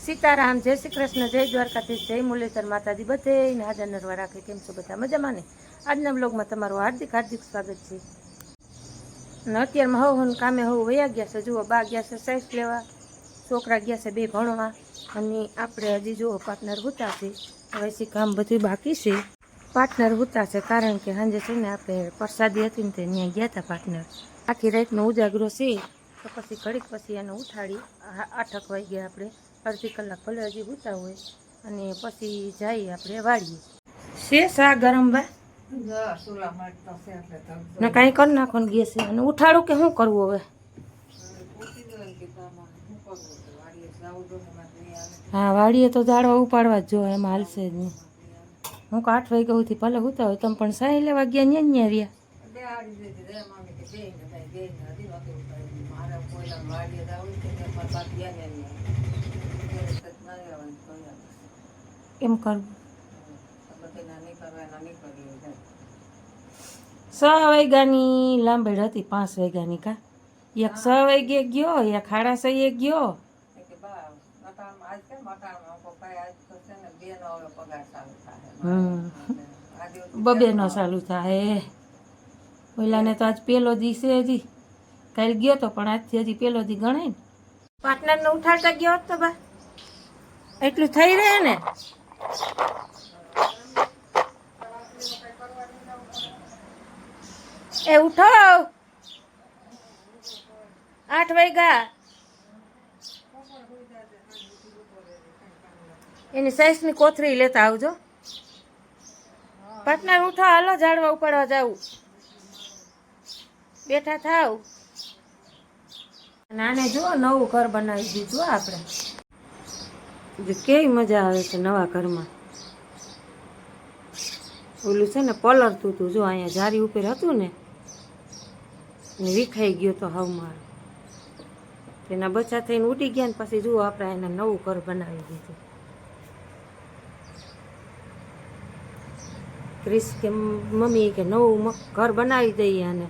સીતારામ, જય શ્રી કૃષ્ણ, જય દ્વારકાધીશ, જય મુરલીધર માતાજી, બધે હાજર નરવા રાખે. કેમ છો બધા? મજામાં ને? આજના બ્લોગમાં તમારું હાર્દિક સ્વાગત છે. અને અત્યારમાં હવ કામે વયા ગયા છે. જુઓ, બા ગયા છે સાઈઝ લેવા, છોકરા ગયા છે બે ભણવા, અને આપણે હજી જુઓ પાર્ટનર હુતા છે. હવે કામ બધું બાકી છે. પાર્ટનર હુતા છે કારણ કે સાંજે છે ને આપણે પ્રસાદી હતી ને તે ત્યાં ગયા હતા પાર્ટનર. આખી રાતનો ઉજાગરો છે તો પછી ઘડીક પછી એને ઉઠાડી 8 વાગ્યા આપણે અડધી કલાક ભલે હજી હુતા હોય અને પછી જઈએ આપણે વાળીએ. છે શા ગરમ બા ને કાંઈ કરી નાખો ને ગેસ અને ઉઠાડું કે શું કરવું હવે? હા, વાળીએ તો જાડવા ઉપાડવા જ જો, એમાં હાલશે જ નહીં. હું 8 વાગ્યા સુધી ભલે હુતા હોય તમે પણ સાહી લેવા ગયા ન્યા રહ્યા. એમ કરવું 6 વાગ્યાની લાંબેડ હતી, 5 વાગ્યાની કા એક 6 વાગ્યે ગયો, એક 6:30 ગયો. બબેનો ચાલુ થાય. ઓલાને તો આજ પેલો દી છે, હજી કાલે ગયો તો પણ આજથી હજી પેલો દી ગણાય ને. પાર્ટનરને ઉઠાડતા ગયો તો બા એટલું થઈ રહે ને. એ ઉઠો, 8 વાગ્યા. એની સાઈઝની કોથળી લેતા આવજો. પાર્ટનર ઉઠો, હાલો ઝાડવા ઉપાડવા જાવું. બેઠા થાવ. નાને જો નવું ઘર બનાવી દીધું આપણે. કેવી મજા આવે છે નવા ઘરમાં. ઓલું છે ને પલળતું હતું, જો અહીંયા જારી ઉપર હતું ને વિખાઈ ગયો તો હવમાં. એના બચ્ચા થઈને ઉડી ગયા ને પછી જુઓ આપણે એને નવું ઘર બનાવી દીધું. ક્રિસ કે મમ્મી કે નવું ઘર બનાવી દઈએ અને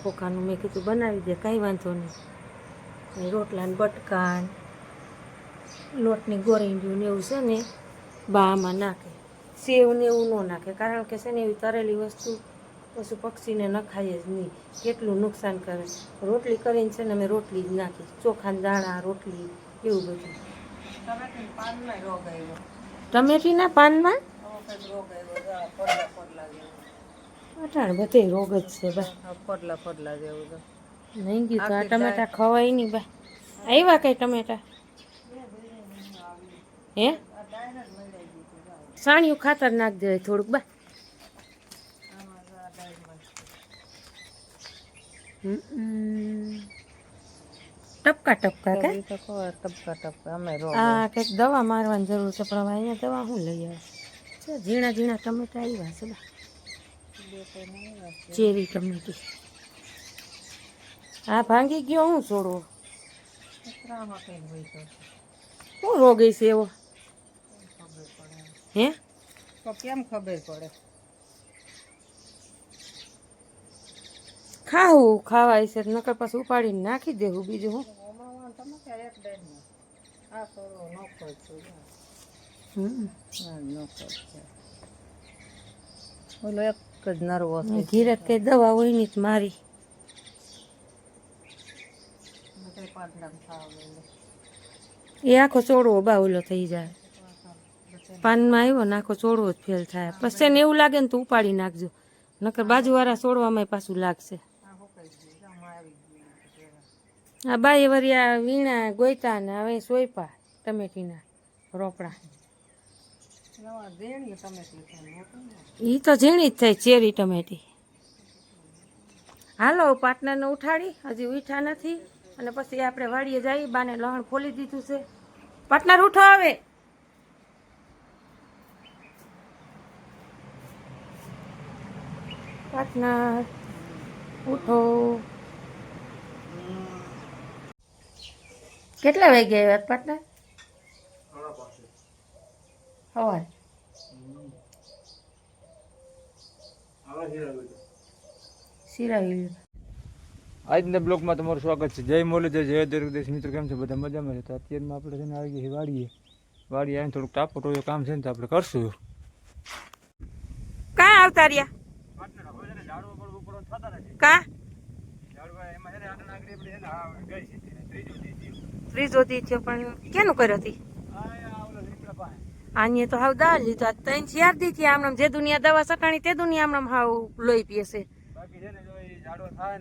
ખોખાનું. મેં કીધું બનાવી દે, કાંઈ વાંધો નહીં. રોટલા ને બટકા લોટની ગોરીંડ્યું ને એવું છે ને બામાં નાખે. સેવ ને એવું ન નાખે કારણ કે છે ને એવી તરેલી વસ્તુ પશુ પક્ષીને નખાય જ નહીં, કેટલું નુકસાન કરે. રોટલી કરીને છે ને અમે રોટલી જ નાખી, ચોખાના દાણા રોટલી એવું બધું. ટમેટીના પાનમાં અટાણ બધે રોગ જ છે બા. પડલા જેવું નહીં ગયું તો આ ટમેટા ખવાય નહીં બા. આવ્યા કઈ ટમેટા? હે સાણિયું ખાતર નાખ દે થોડુંક બા. ટપકા ટપકા કે ટપકા અમે હા કંઈક દવા મારવાની જરૂર છે પણ હવે અહીંયા દવા શું લઈ આવે છે. ઝીણા ઝીણા ટમેટા આવ્યા છે બા, ચેરી ટમેટી. હા ભાંગી ગયો. હું છોડવો શું રોગ છે એવો? હે તો કેમ ખબર પડે? ખાવું ખાવાય છે નકર પછી ઉપાડીને નાખી દેવું. બીજું હું ઓલો એક જ નરવો ધીરજ કઈ દવા હોય ની મારી. એ આખો ચોડવો બાવલો થઈ જાય. પાનમાં આવ્યો ને આખો ચોડવો જ ફેલ થાય. પછી એને એવું લાગે ને તો ઉપાડી નાખજો, નકર બાજુવાળા છોડવામાં પાછું લાગશે. આ બાઈ વરિયા વીણા ગોયતા ને હવે સોયપા ટમેટીના રોપડા. ઈ તો ઝીણી જ થાય ચેરી ટમેટી. હાલો પાર્ટનરને ઉઠાડી, હજી ઉઠા નથી અને પછી આપણે વાડીએ જઈએ. બાને લહણ ખોલી દીધું છે. પાર્ટનર ઉઠો આવે. પાર્ટનર ઉઠો. કેટલા વાગે આવ્યા પાર્ટનર? સવાર સિરાવી. આજના બ્લોગમાં તમારું સ્વાગત છે. જય મુરલીધર, જય દ્વારકાધીશ. મિત્રો કેમ છે? બધા મજામાં છે. તો અત્યારમાં આપણે છે ને આવી ગઈ વાડીએ આવીને થોડુંક ટાપોટો કામ છે ને તો આપણે કરશું. કાં આવતા રહ્યા કા ત્રીજો દી થયો પણ કેનું કર્યો હતી આને તો હાવ દા લીધો. 3-4 દી થી આમનામ જે દુનિયા દવા સટાણી તે દુનિયા આમનામ હાવ લોહી પીએ છે.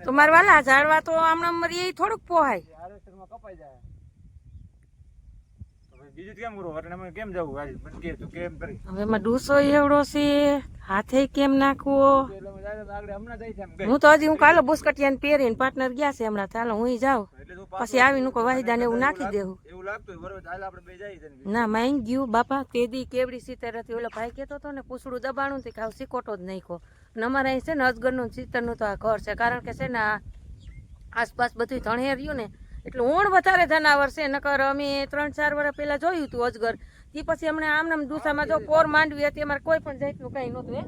તો મારા વાલા ઝાડવા તો આમનામ મરી એ થોડુંક પોહાય. હવે એમાં ડૂસો એવડો છે, હાથે કેમ નાખવો. હું તો હજી કાલો બુસ્કટિયાને પહેરીને પાર્ટનર ગયા છે હમણાં. ચાલો હું જાઉં પછી આવીને કોઈ વાહિદા ને એવું નાખી દેવું. ના માંગ ગયું બાપા તે દી કેવડી સીતર હતી. ઓલો ભાઈ કેતો હતો ને પૂછડું દબાણું તે કાવ સિકોટો જ નાખ્યો. ને અમારે અહીં છે ને અજગરનું ચિત્તરનું તો આ ઘર છે, કારણ કે છે ને આસપાસ બધું ધણે રહ્યું ને એટલે ઊણ વધારે જનાવર છે. નકર અમે 3-4 વર્ષ પહેલા જોયું હતું અજગર. તે પછી અમને આમનામ ડૂસામાં જો પોર માંડવી હતી, અમારે કોઈ પણ જાતનું કઈ નહોતું.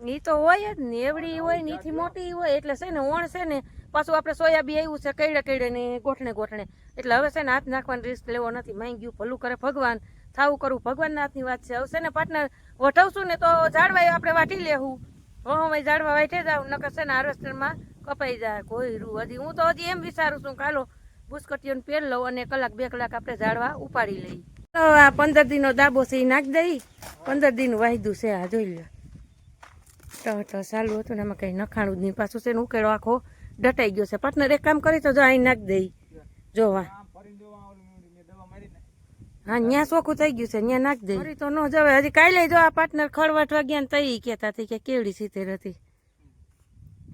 એ તો હોય જ ને, એવડી હોય ને એથી મોટી હોય એટલે છે ને ઓણ છે ને. પાછું આપણે સોયાબી આવ્યું છે કઈડે ને ગોઠણે એટલે હવે છે ને હાથ નાખવાનો રિસ્ક લેવો નથી. માંગ્યું ભલું કરે ભગવાન, થાવું કરવું ભગવાનના હાથની વાત છે. હવે છે ને પાર્ટનર વઠવશું ને તો ઝાડવાય આપણે વાટી લેવું. હવે ઝાડવા વાટે જાવ નકર છે ને હાર્વેસ્ટરમાં કપાઈ જાય કોઈ રૂ. હજી હું તો હજી એમ વિચારું છું કાલો બુસ્કટીઓને પહેર લઉં અને 1-2 કલાક આપણે ઝાડવા ઉપાડી લઈ. તો આ 15 દીનો દાબો છે એ નાખી દઈ. 15 દીનું વાયદું છે આ જોઈ લો. તો ચાલુ હતું ને એમાં કઈ નખાણું જ નહીં. પાછું છે ને ઉકેળો આખો ડટાઈ ગયો છે. પાર્ટનર એક કામ કરી તો જો અહીં નાખી દઈ. જોવા હા ત્યાં ચોખ્ખું થઈ ગયું છે, ત્યાં નાખી દઈ. તો ન જવાય. હજી કાલે જો આ પાર્ટનર ખળવાટવા ગયા ને તઈ કહેતા હતી કે કેવડી સીતેર હતી.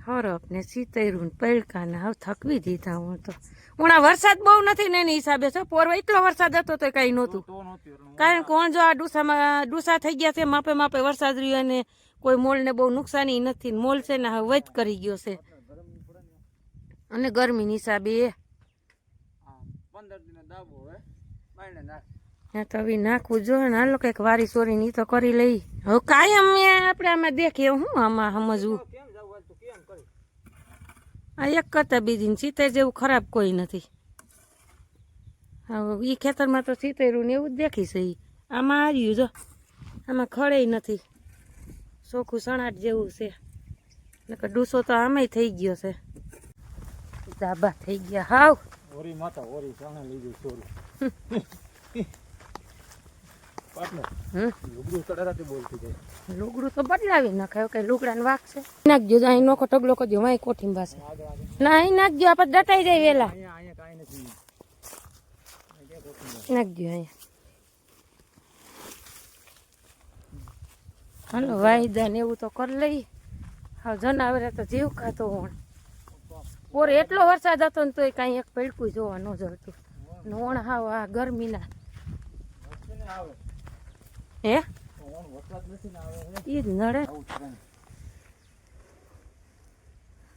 હરપ ને સીતેરું પૈડકા ને હવે થકવી દીધા હું તો. હમણાં વરસાદ બહુ નથી ને એની હિસાબે છે. પોરવા એટલો વરસાદ હતો તો કઈ નહોતું. કારણ કે કોણ જો આ ડૂસા થઈ ગયા છે માપે વરસાદ રહ્યો અને કોઈ મોલને બહુ નુકસાની નથી. મોલ છે ને હવે વધ કરી ગયો છે અને ગરમીની હિસાબે તો હવે નાખવું જોઈએ ને. હાલો કઈક વારી સોરી ની તો કરી લઈ. હવે કાયમ આપણે આમાં દેખીએ હું આમાં સમજવું. આ એક કરતા બીજી સીતેર જેવું ખરાબ કોઈ નથી. હવે એ ખેતરમાં તો સીતેરું ને એવું જ દેખી છે. આમાં આવ્યું જો આમાં ખડે નથી, ચોખ્ખું સણાટ જેવું છે. નકર ડૂસો તો આમાંય થઈ ગયો છે. દાબા થઈ ગયા હાવ. ઓરી માતા ઓરી સાણે લીધી સોરી. લુગડું તો બદલાવી નાખાય. કઈ લુગડા ને વાક છે. નાખજો અહીં નોખો ટગલો કરજો. વાય કોઠીમાં પાસે ના અહીં નાખજો. આપણે દટાઈ જાય વેલા. નાખજો અહીંયા. હાલો વાયદા ને એવું તો કરી લઈ. હા જનાવરે તો જીવ ખાતો હોણ. પોરે એટલો વરસાદ હતો ને તોય કાંઈ એક પૈડકું જોવા ન જતું. નોણ હાવ આ ગરમીના હે ઈ જ નડે.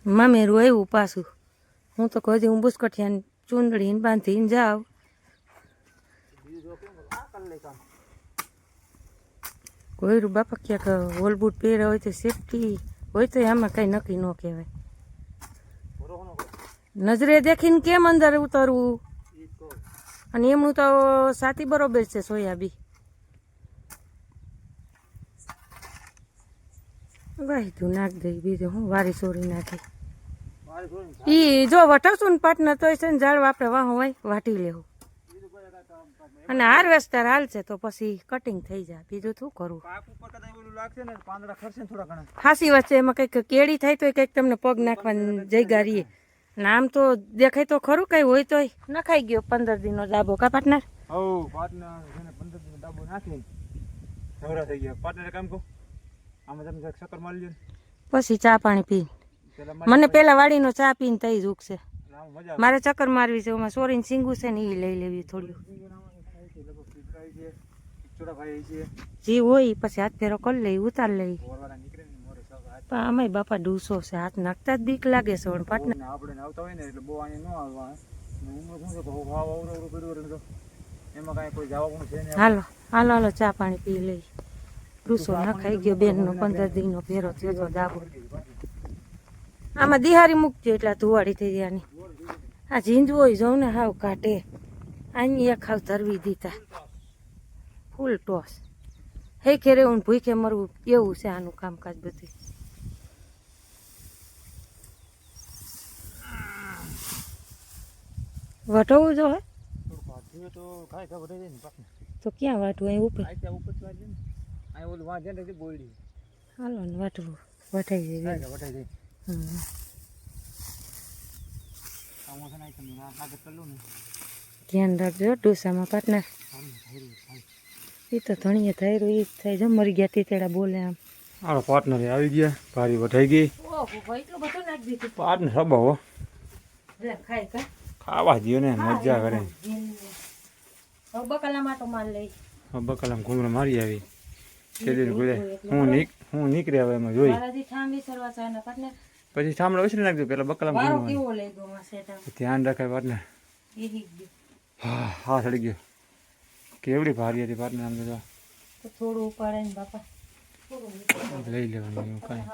મામેરું આવ્યું પાછું. હું તો કહું હું બુસ્કટિયાને ચૂંદડીને બાંધીને જાઉં. કોઈ રૂ બાપા ક્યાંક હોલબૂટ પહેર્યા હોય તો સેફટી હોય તો આમાં કઈ નક્કી ન કહેવાય. નજરે દેખીને કેમ અંદર ઉતરવું. અને એમનું તો સાથી બરોબર છે સોયાબી. વાયદું નાખી દઈ. બીજું હું વારી સોરી નાખી. ઈ જો વટાવશું ને પાર્ટનર તો છે ને ઝાડવા આપણે વાહ હોય વાટી લેવું. અને હાર્વેસ્ટર હાલશે તો પછી કટિંગ થઈ જાય. બીજું શું કરવું. ખાસી વાત છે. એમાં કંઈક કેળી થાય તો કંઈક તમને પગ નાખવાની જગ્યા રહીએ. નામ તો દેખાય તો ખરું કઈ હોય તોય નખાઈ ગયો 15 દીનો દાબો કા પાર્ટનર. પછી ચા પાણી પી. મને પેલા વાડીનો ચા પીને તઈ જ ઉગશે. મારે ચક્કર મારવી છે. એમાં સોરીને સિંગું છે ને એ લઈ લેવી થોડું. જી હોય પછી હાથ ફેરો કરી લઈ ઉતાર લઈ. પણ આમાંય બાપા ડૂસો છે. હાથ નાખતા જ બીક લાગે છે. હાલો હાલો હાલો ચા પાણી પી લઈ. ડૂસો નખાઈ ગયો બેન નો 15 દીનો ફેરો થયો તો દાબો. આમાં દિહારી મૂકજો એટલે ધુવાડી થઈ જવાની. આ ઝીંઝવો જોઉં ને હાવ કાઢે. આની એક હાવ ધરવી દીધા ફૂલ ટોસ. હે ખેરે હું ભૂખે મરવું એવું છે આનું કામકાજ બધું. વટવું જો હે તો ક્યાં વાટવું અહીં ઉપર હાલો ને વાટવું વટાઈ જાય. ધ્યાન રાખજો ડોસામાં પાટના. એ તો ધણીએ થાય રહ્યું એ જ થાય જો મરી ગયા તેડા બોલે આમ. આ પાર્ટનર આવી ગયા ભારી વટાઈ ગઈ. એટલું બધું નાખી દીધું પાર્ટનર સબા હો ખાય કા ખાવા દો ને મજા કરે. બકાલામાં તો માલ લઈ બકાલામ ઘૂમરો મારી આવી હું નીકળ્યા હવે એમાં જોઈ પછી સાંભળો વિસરી નાખજો પેલા બકાલામ ધ્યાન રાખાય પાર્ટનર. હા સડી ગયો કેવડી ભારી હતી પાર્ટનર આમ તો થોડું ઉપાડે ને બાપા લઈ લેવાનું એવું કાંઈ.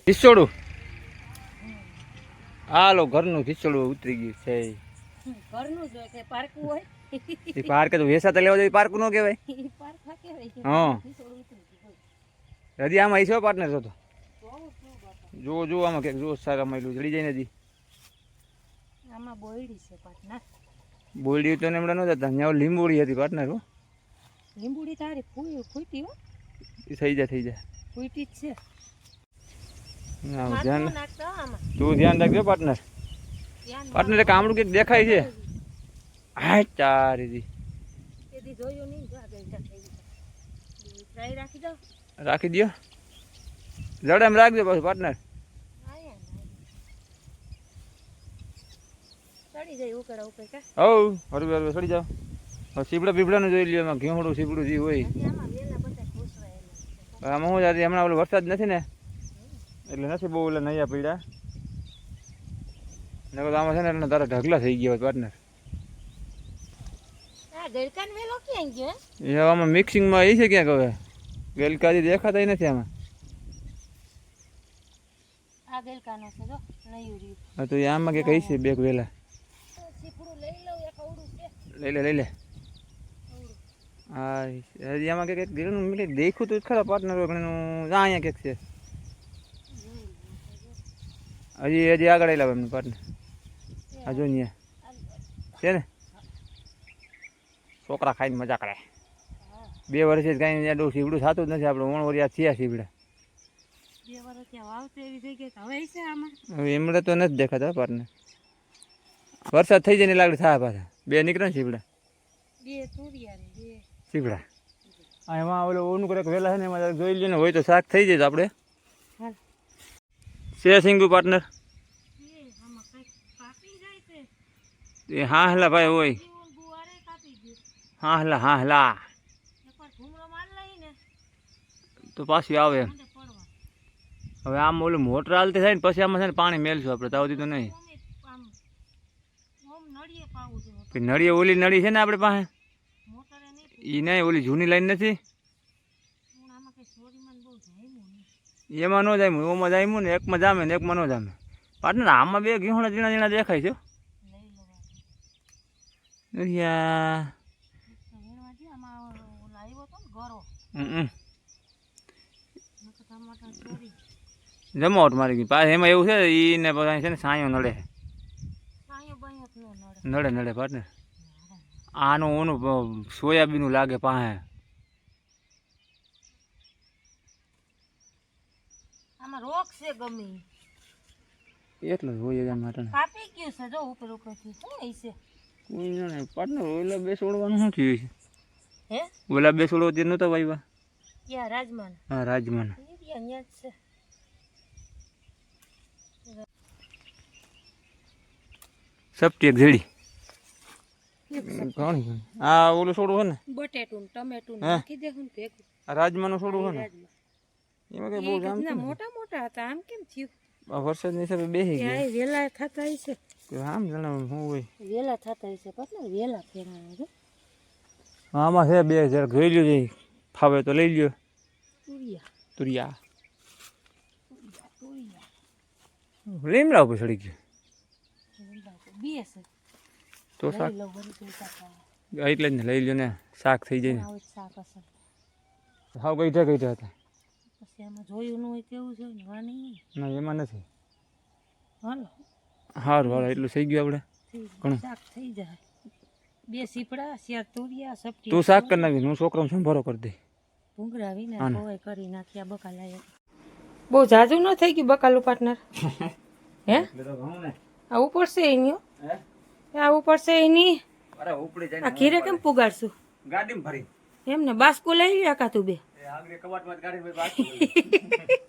ખીચોડું હાલો ઘરનું ખીચોડું ઉતરી ગયું છે. ઘરનું જ હોય કે પાર્કું હોય એ પાર્ક તો વેસા તો લેવા જોઈએ પાર્ક નો કહેવાય. હા હજી આમાં ઈસો પાર્ટનર હતો જો જો આમાં ક્યાંક જો સારા મળ્યું જડી જાય નથી. આમાં બોયડી છે પાર્ટનર. બોયડી તો હમણાં ન જતા ત્યાં લીંબોડી હતી પાર્ટનર. હો લીંબુડી તારી ફૂટી હો એ થઈ જાય ફૂટી જ છે. તું ધ્યાન રાખજો પાર્ટનર. પાર્ટનર એક આમળું કંઈક દેખાય છે. હા ચારી રાખી દો જડે એમ રાખજો પાછું પાર્ટનર. હવ હરવે હરવે ચડી જાઓ. સીપડા બીપડાનું જોઈ લ્યો એમાં ઘેવડું સીપડું જે હોય આમાં શું જાતી હમણાં ઓલો વરસાદ નથી ને એટલે નથી બહુ ઓલા નૈયા પીડા ને આમાં છે ને એટલે તારા ઢગલા થઈ ગયા પાર્ટનર. એ આમાં મિક્સિંગમાં એ છે ક્યાંક હવે ગલકાજી દેખાતા નથી આમાં. હા તો આમાં કે કઈ છે બેગ વેલા લઈ લે. હા હજી આમાં કંઈક ઘીરનું દેખું તો ખરા પાર્ટનર ઘણીનું અહીંયા કંઈક છે. હજી આગળ આવી લાવે એમનું પાર્ટનર. આ જો અહીંયા છે ને છોકરા ખાઈને મજા કરે. 2 વર્ષે કાંઈ ત્યાં સીવડું થતું જ નથી. આપણે 9 વર્ષ થયા સીવડા. એમણે તો નથી દેખાતા પાર્ટનર. વરસાદ થઈ જાય ને લાગડે થાય પાછા 2 નીકળે ને સીવડા સીવડા. હા એમાં ઓલો ઓનું કરે વહેલા છે ને એમાં જોઈ લે ને હોય તો શાક થઈ જાય આપણે છે સિંગુ પાર્ટનર. એ હા હલા ભાઈ હોય હા હલા તો પાછી આવે એમ. હવે આમ ઓલું મોટર હાલતી થાય ને પછી આમાં છે ને પાણી મેલશું આપણે તાવથી તો નહીં. નળીએ ઓલી નળી છે ને આપણે પાસે એ નહીં ઓલી જૂની લાઈન નથી એમાં ન જાય ઓમાં જાય ને એકમાં જામે ને એકમાં ન જામે પાર્ટનર. આમાં 2 ઘીહોણા ઝીણા ઝીણા દેખાય છે. જમાવટ મારી ગઈ પાછું એમાં એવું છે એને પછી છે ને સાયો નડે પાર્ટનર. આનું ઓનું સોયાબીનનું લાગે પાસે રોગ છે ગમે એટલો જ હોય માટે કાપી ગયું છે જો ઉપર ઉપરથી શું છે કોઈ નહીં પાર્ટનર. ઓલા 2 છોડવાનું શું થયું છે હે ઓલા 2 છોડવા તે નહોતા વાવ્યા ક્યાં રાજમાન. હા રાજમાન છે. સપટી એક જેડી ઘણી. આ ઓલું છોડવું છે ને બટેટું ટમેટું નાખી દે હું ભેગું. આ રાજમાનું છોડવું છે ને એમાં કઈ બહુ જામ મોટા હતા આમ કેમ થયું વરસાદની હિસાબે બેસી ગયા વેલા થતા હશે. આમ જણાવ શું હોય વેલા થતા હશે પાછળ વેલા ફેરવા છે. આમાં છે 2 જરા જોઈ લ્યો જઈ ફાવે તો લઈ લ્યો. તુરિયા લીમડા ઉપર ચડી ગયું તો શાક એટલે જ ને લઈ લ્યો ને શાક થઈ જાય ને હાવ ગઈ હતા પછી આમાં જોયું ન હોય કેવું છે ને વાની ના એમાં નથી હાલો સારું હાલો એટલું થઈ ગયું આપણે ઘણું શાક થઈ જાય 2 સીપડા શિયાર તુરિયા સપટી તું શાક કરી નાખી હું છોકરાને સંભારો કરી દઈ ભૂંગળાવી ને કોઈ કરી નાખ્યા બકાલા બહુ જાજુ ન થઈ ગયું બકાલું પાર્ટનર હે આ ઉપડશે એની આ ઉપડશે એની અરે ઉપડી જાય આ ખીરે કેમ પુગાડશું ગાડીમાં ભરી એમ ને બાસ્કુ લઈ લ્યા કા તું બે આગળ કબાટમાં ગાડી